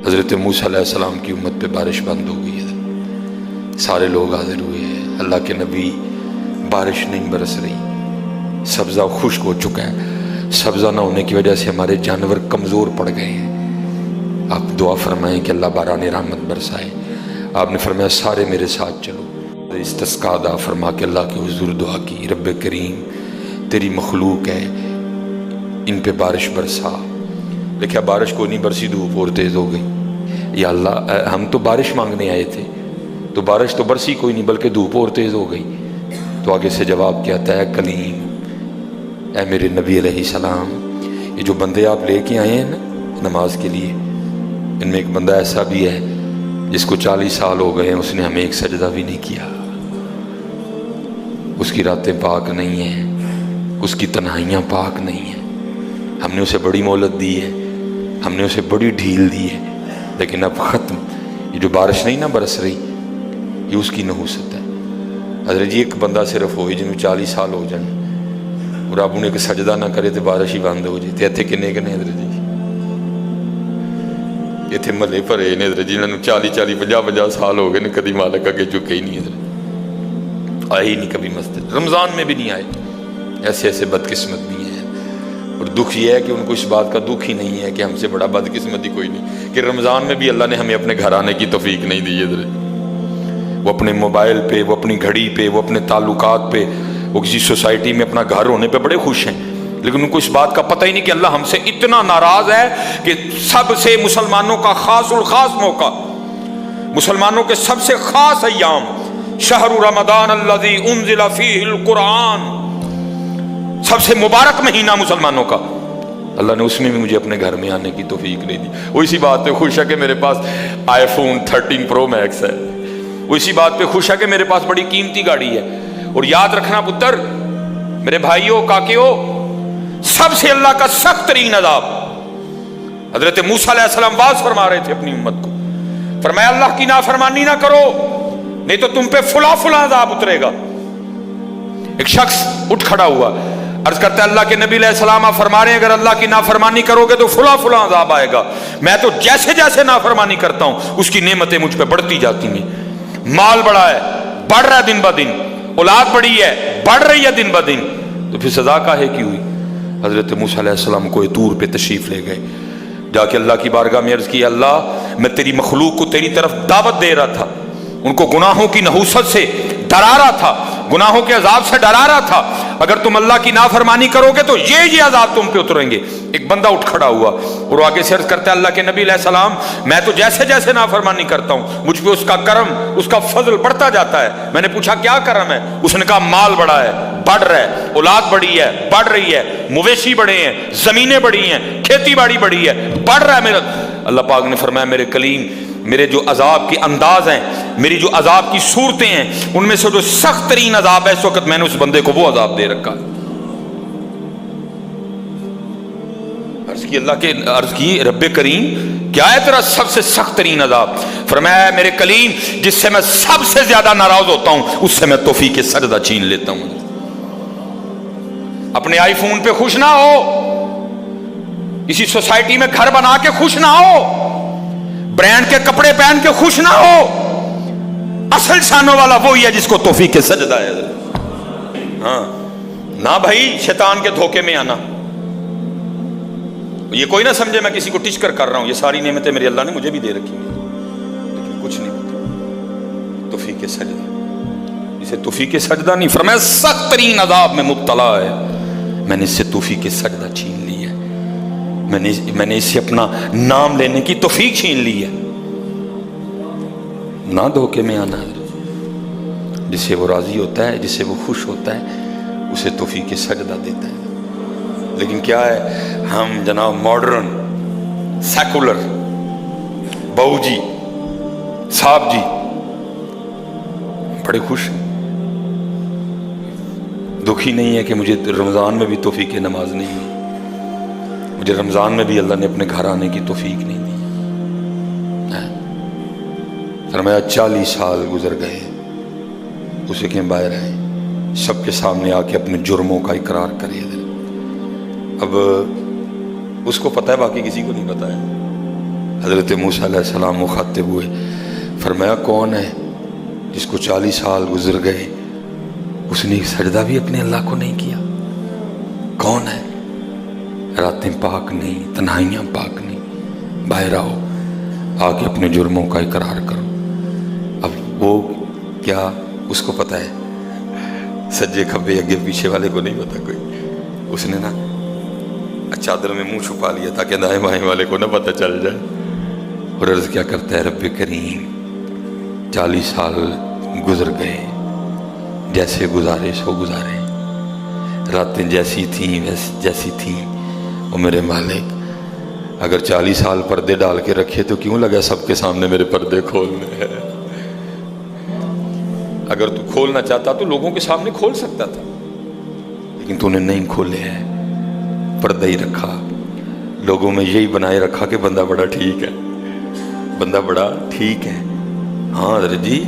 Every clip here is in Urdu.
حضرت موسیٰ علیہ السلام کی امت پہ بارش بند ہو گئی ہے، سارے لوگ حاضر ہوئے ہیں، اللہ کے نبی بارش نہیں برس رہی، سبزہ خشک ہو چکا ہے، سبزہ نہ ہونے کی وجہ سے ہمارے جانور کمزور پڑ گئے ہیں، آپ دعا فرمائیں کہ اللہ باران رحمت برسائے۔ آپ نے فرمایا سارے میرے ساتھ چلو، استسقاء ادا فرما کے اللہ کے حضور دعا کی، رب کریم تیری مخلوق ہے، ان پہ بارش برسا۔ دیکھا بارش کو نہیں برسی، دھوپ اور تیز ہو گئی۔ یا اللہ ہم تو بارش مانگنے آئے تھے، تو بارش تو برسی کوئی نہیں بلکہ دھوپ اور تیز ہو گئی۔ تو آگے سے جواب کیا آتا ہے، کلیم اے میرے نبی علیہ السلام، یہ جو بندے آپ لے کے آئے ہیں نا نماز کے لیے، ان میں ایک بندہ ایسا بھی ہے جس کو 40 سال ہو گئے ہیں، اس نے ہمیں ایک سجدہ بھی نہیں کیا، اس کی راتیں پاک نہیں ہیں، اس کی تنہائیاں پاک نہیں ہیں، ہم نے اسے بڑی مہلت دی ہے، ہم نے اسے بڑی ڈھیل دی ہے، لیکن اب ختم۔ یہ جو بارش نہیں نہ برس رہی، یہ اس کی نحوست ہے۔ حضرت جی ایک بندہ صرف ہوئی جنہوں 40 سال ہو جائیں اور آپ انہیں ایک سجدہ نہ کرے تو بارش ہی بند ہو جائے۔ اتنے کنے حضرت جی اتنے محلے بھرے نے حضرت جی، انہوں 40 50 سال ہو گئے نے، کدی مالک اگے چکے ہی نہیں، حضرت آئے ہی نہیں کبھی مسجد، رمضان میں بھی نہیں آئے۔ ایسے ایسے بدقسمت بھی ہیں، اور دکھ یہ ہے کہ ان کو اس بات کا دکھ ہی نہیں ہے کہ ہم سے بڑا بدقسمت ہی کوئی نہیں کہ رمضان میں بھی اللہ نے ہمیں اپنے گھر آنے کی توفیق نہیں دی ہے۔ وہ اپنے موبائل پہ، وہ اپنی گھڑی پہ، وہ اپنے تعلقات پہ، وہ کسی سوسائٹی میں اپنا گھر ہونے پہ بڑے خوش ہیں، لیکن ان کو اس بات کا پتہ ہی نہیں کہ اللہ ہم سے اتنا ناراض ہے کہ سب سے مسلمانوں کا خاص الخاص موقع، مسلمانوں کے سب سے خاص ایام، شہر رمضان الذی انزل فیہ القرآن، سب سے مبارک مہینہ مسلمانوں کا، اللہ نے اس میں بھی مجھے اپنے گھر میں آنے کی توفیق نہیں دی۔ وہ اسی بات پہ خوش ہے کہ میرے پاس آئی فون 13 پرو میکس ہے، وہ اسی بات پہ خوش ہے کہ میرے پاس بڑی قیمتی گاڑی ہے۔ اور یاد رکھنا پتر، میرے بھائیوں کاکیوں، سب سے اللہ کا سخت ترین عذاب، حضرت موسیٰ علیہ السلام واز فرما رہے تھے اپنی امت کو، فرمایا اللہ کی نافرمانی نہ کرو نہیں تو تم پہ فلاں فلاں عذاب اترے گا۔ ایک شخص اٹھ کھڑا ہوا، عرض کرتا ہے اللہ کے نبی علیہ السلام آپ فرما رہے ہیں اگر اللہ کی نافرمانی کرو گے تو فلاں فلاں عذاب آئے گا، میں تو جیسے جیسے نافرمانی کرتا ہوں اس کی نعمتیں مجھ پہ بڑھتی جاتی ہیں، مال بڑا ہے، بڑھ رہا ہے دن بہ دن، اولاد بڑی ہے، بڑھ رہی ہے دن بہ دن، تو پھر سزا کاہے کی ہوئی؟ حضرت موسیٰ علیہ السلام کوہ طور پہ تشریف لے گئے، جا کے اللہ کی بارگاہ میں عرض کی، اللہ میں تیری مخلوق کو تیری طرف دعوت دے رہا تھا، ان کو گناہوں کی نحوست سے ڈرا رہا تھا، گناہوں کے عذاب سے ڈرا رہا تھا، اگر تم اللہ کی نافرمانی کرو گے تو یہ عذاب تم پہ اتریں گے۔ ایک بندہ اٹھ کھڑا ہوا اور آگے سے عرض کرتا ہے اللہ کے نبی علیہ السلام میں تو جیسے جیسے نافرمانی کرتا ہوں مجھ پہ اس کا کرم، اس کا فضل بڑھتا جاتا ہے۔ میں نے پوچھا کیا کرم ہے؟ اس نے کہا مال بڑا ہے، بڑھ رہا ہے، اولاد بڑی ہے، بڑھ رہی ہے، مویشی بڑے ہیں، زمینیں بڑی ہیں، کھیتی باڑی بڑی ہے، بڑھ رہا ہے میرا۔ اللہ پاک نے فرمایا میرے کلیم، میرے جو عذاب کے انداز ہیں، میری جو عذاب کی صورتیں ہیں، ان میں سے جو سخت ترین عذاب ہے اس وقت میں نے اس بندے کو وہ عذاب دے رکھا۔ عرض کی رب کریم کیا ہے تیرا سب سے سخت ترین عذاب؟ فرمایا میرے کلیم جس سے میں سب سے زیادہ ناراض ہوتا ہوں اس سے میں توفیق سجدہ چھین لیتا ہوں۔ اپنے آئی فون پہ خوش نہ ہو، کسی سوسائٹی میں گھر بنا کے خوش نہ ہو، برانڈ کے کپڑے پہن کے خوش نہ ہو، اصل شانوں والا وہی ہے جس کو توفیق سجدہ ہے۔ ہاں نہ بھائی شیطان کے دھوکے میں آنا، یہ کوئی نہ سمجھے میں کسی کو ٹچ کر رہا ہوں، یہ ساری نعمتیں میری اللہ نے مجھے بھی دے رکھی ہیں، لیکن کچھ نہیں ہوتا توفیق سجدہ، اسے توفیق سجدہ نہیں فرمایا سخت ترین عذاب میں مبتلا ہے، میں نے اس سے توفیق سجدہ چھین لی ہے، میں نے اس سے اپنا نام لینے کی توفیق چھین لی ہے۔ نہ دھوکے میں آنا، جس سے وہ راضی ہوتا ہے، جس سے وہ خوش ہوتا ہے اسے توفیق سجدہ دیتا ہے۔ لیکن کیا ہے ہم جناب ماڈرن سیکولر بہو جی صاحب جی بڑے خوش ہیں، دکھی نہیں ہے کہ مجھے رمضان میں بھی توفیق نماز نہیں ہے، مجھے رمضان میں بھی اللہ نے اپنے گھر آنے کی توفیق نہیں دی۔ فرمایا 40 سال گزر گئے، اسے کہ باہر آئے، سب کے سامنے آ کے اپنے جرموں کا اقرار کرے۔ اب اس کو پتہ ہے، باقی کسی کو نہیں پتہ ہے۔ حضرت موسیٰ علیہ السلام مخاطب ہوئے، فرمایا کون ہے جس کو 40 سال گزر گئے اس نے ایک سجدہ بھی اپنے اللہ کو نہیں کیا؟ کون ہے؟ راتیں پاک نہیں، تنہائیاں پاک نہیں، باہر آؤ، آ کے اپنے جرموں کا اقرار کرو۔ اب وہ کیا اس کو پتہ ہے؟ سجے کھبے اگے پیچھے والے کو نہیں پتا کوئی۔ اس نے نا چادر میں منہ چھپا لیا تاکہ دائیں بائیں والے کو نہ پتہ چل جائے، اور عرض کیا کرتا ہے، رب کریم 40 سال گزر گئے، جیسے گزارے سو گزارے، راتیں جیسی تھیں جیسی تھیں، اور میرے مالک اگر 40 سال پردے ڈال کے رکھے تو کیوں لگا سب کے سامنے میرے پردے کھولنے ہیں؟ اگر تو کھولنا چاہتا تو لوگوں کے سامنے کھول سکتا تھا، لیکن تو نے نہیں کھولے ہیں، پردہ ہی رکھا، لوگوں میں یہی بنائے رکھا کہ بندہ بڑا ٹھیک ہے، بندہ بڑا ٹھیک ہے۔ ہاں حضرت جی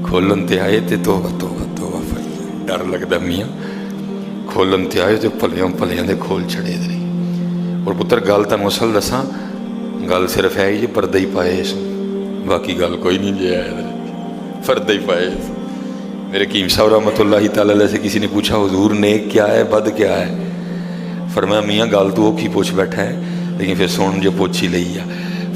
کھولن تے آئے تے توبہ توبہ توبہ، ڈر لگتا میاں، کھولن تے آئے تے پلیاں پلیاں دے کھول چھڑے دے۔ اور پتر گل تن مسل دساں، گل صرف ہے یہ پردہ ہی پائے اس، باقی گل کوئی نہیں جی ہے، پردہ ہی پائے۔ میرے قیم صاحب رحمۃ اللہ تعالی علیہ سے کسی نے پوچھا حضور نیک کیا ہے بد کیا ہے؟ فرمایا میاں گل تو وہ کی پوچھ بیٹھا ہے، لیکن پھر سن جو پوچھ ہی لئی ہے۔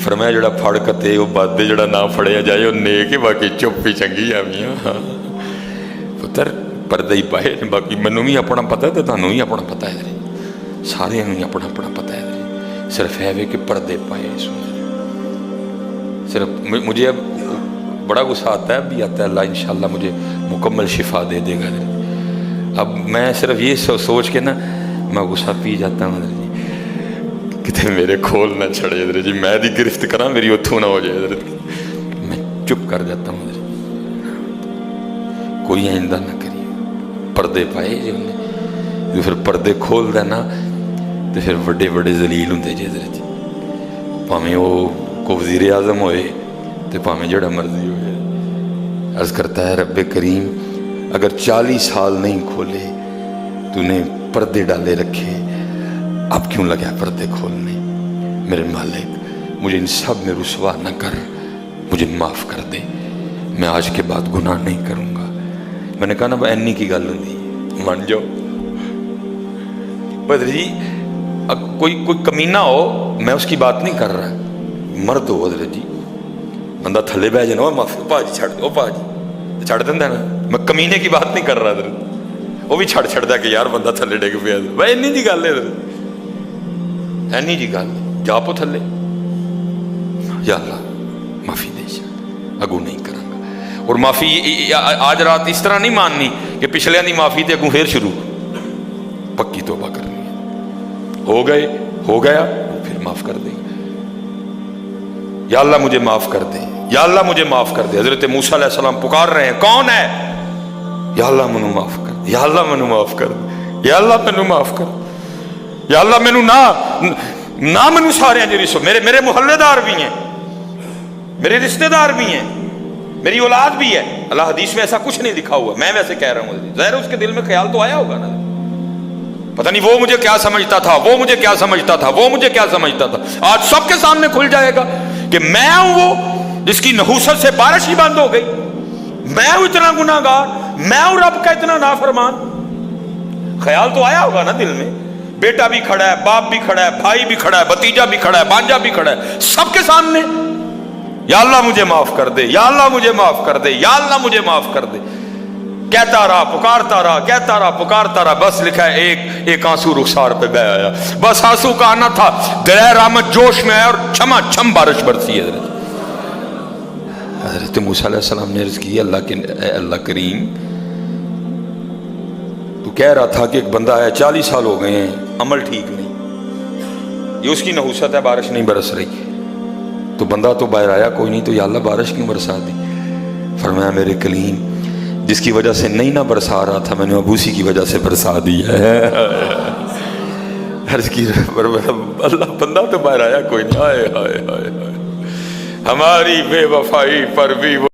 فرمایا جڑا پھڑ کتے وہ بد، جڑا نہ پھڑیا جائے وہ نیک ہے، باقی چپ ہی چنگی ہے میاں۔ پتر پردہ ہی پائے، باقی مینوں بھی اپنا پتہ ہے تو تانوں بھی اپنا پتہ ہے، سارے ہی اپنا اپنا پتہ ہے، صرف ہے کہ پردے پائے۔ صرف مجھے اب بڑا غصہ آتا ہے، اب بھی آتا ہے، اللہ انشاءاللہ مجھے مکمل شفا دے دے گا۔ اب میں صرف یہ سوچ کے نا میں غصہ پی جاتا ہوں حضرت جی، کتے میرے کھول نہ چھڑے حضرت جی، میں دی گرفت کرا میری اتھو نہ ہو جائے حضرت جی، میں چپ کر جاتا ہوں حضرت جی، کوئی آئندہ نہ کری۔ پردے پائے جی انہیں، جو پھر پردے کھول دینا تو پھر بڑے بڑے ذلیل ہوں جی حضرت جی، پاویں وہ کو وزیر اعظم ہوئے تو پاویں جڑا مرضی ہوئے۔ عرض کرتا ہے رب کریم اگر 40 سال نہیں کھولے تو نے پردے ڈالے رکھے، اب کیوں لگا پردے کھولنے؟ میرے مالک مجھے ان سب میں رسوا نہ کر، مجھے معاف کر دے، میں آج کے بعد گناہ نہیں کروں گا۔ میں نے کہا نا اینی کی گل ہوندی مان جاؤ بدر جی، کوئی کمینہ ہو میں اس کی بات نہیں کر رہا، مرد ہو حضرت جی، بندہ تھلے بہ جانا معافی پا جی چھڑ دو، پا جی چھڑ دینا نا، میں کمینے کی بات نہیں کر رہا حضرت، وہ بھی چھڑ چھڑ دا کہ یار بندہ تھلے ڈگ پیا، بھائی اینی جی گل ہے حضرت، اینی جی گل جا پو تھلے، یا اللہ معافی دے چاہ، اگو نہیں کروں گا۔ اور معافی آج رات اس طرح نہیں ماننی کہ پچھلے دی معافی تے اگوں پھر شروع، پکی توبہ کرنی ہے، ہو گئے ہو گیا پھر معاف کر دیں، یا اللہ مجھے معاف کر دے، یا اللہ مجھے معاف کر دے۔ حضرت موسیٰ علیہ السلام پکار رہے ہیں، کون ہے؟ یا اللہ مینو معاف کر دے، یا اللہ مینو معاف کر دے، یا اللہ مینو معاف کر دے، یا اللہ مینو نہ مینو سارے ہیں جی، میرے محلے دار بھی ہیں، میرے رشتہ دار بھی ہیں، میری اولاد بھی ہے۔ اللہ حدیث میں ایسا کچھ نہیں لکھا ہوا، میں ویسے کہہ رہا ہوں، ظاہر اس کے دل میں خیال تو آیا ہوگا نا، پتہ نہیں وہ مجھے کیا سمجھتا تھا، وہ مجھے کیا سمجھتا تھا، وہ مجھے کیا سمجھتا تھا۔ آج سب کے سامنے کھل جائے گا کہ میں ہوں وہ جس کی نحوست سے بارش ہی بند ہو گئی، میں ہوں اتنا گناہ گار، میں ہوں رب کا اتنا نافرمان۔ خیال تو آیا ہوگا نا دل میں، بیٹا بھی کھڑا ہے، باپ بھی کھڑا ہے، بھائی بھی کھڑا ہے، بھتیجا بھی کھڑا ہے، بانجا بھی کھڑا ہے، سب کے سامنے یا اللہ مجھے معاف کر دے، یا اللہ مجھے معاف کر دے، یا اللہ مجھے معاف کر دے، کہتا رہا پکارتا رہا، کہتا رہا پکارتا رہا، بس لکھا ہے ایک آنسو رخسار پہ بہ آیا، بس آنسو کا آنا تھا، درہ رحمت جوش میں آیا اور چھما چھم بارش برسی ہے۔ حضرت موسیٰ علیہ السلام نے عرض کی، اللہ کریم تو کہہ رہا تھا کہ ایک بندہ ہے 40 سال ہو گئے ہیں، عمل ٹھیک نہیں، یہ اس کی نحوست ہے، بارش نہیں برس رہی، تو بندہ تو باہر آیا کوئی نہیں، تو یا اللہ بارش کیوں برسا دی؟ فرمایا میرے کلیم جس کی وجہ سے نہیں نہ برسا رہا تھا میں نے اب اسی کی وجہ سے برسا دی ہے۔ عرض کی اللہ بندہ تو باہر آیا کوئی نہیں، ہائے ہائے ہائے ہائے، ہماری بے وفائی پر بھی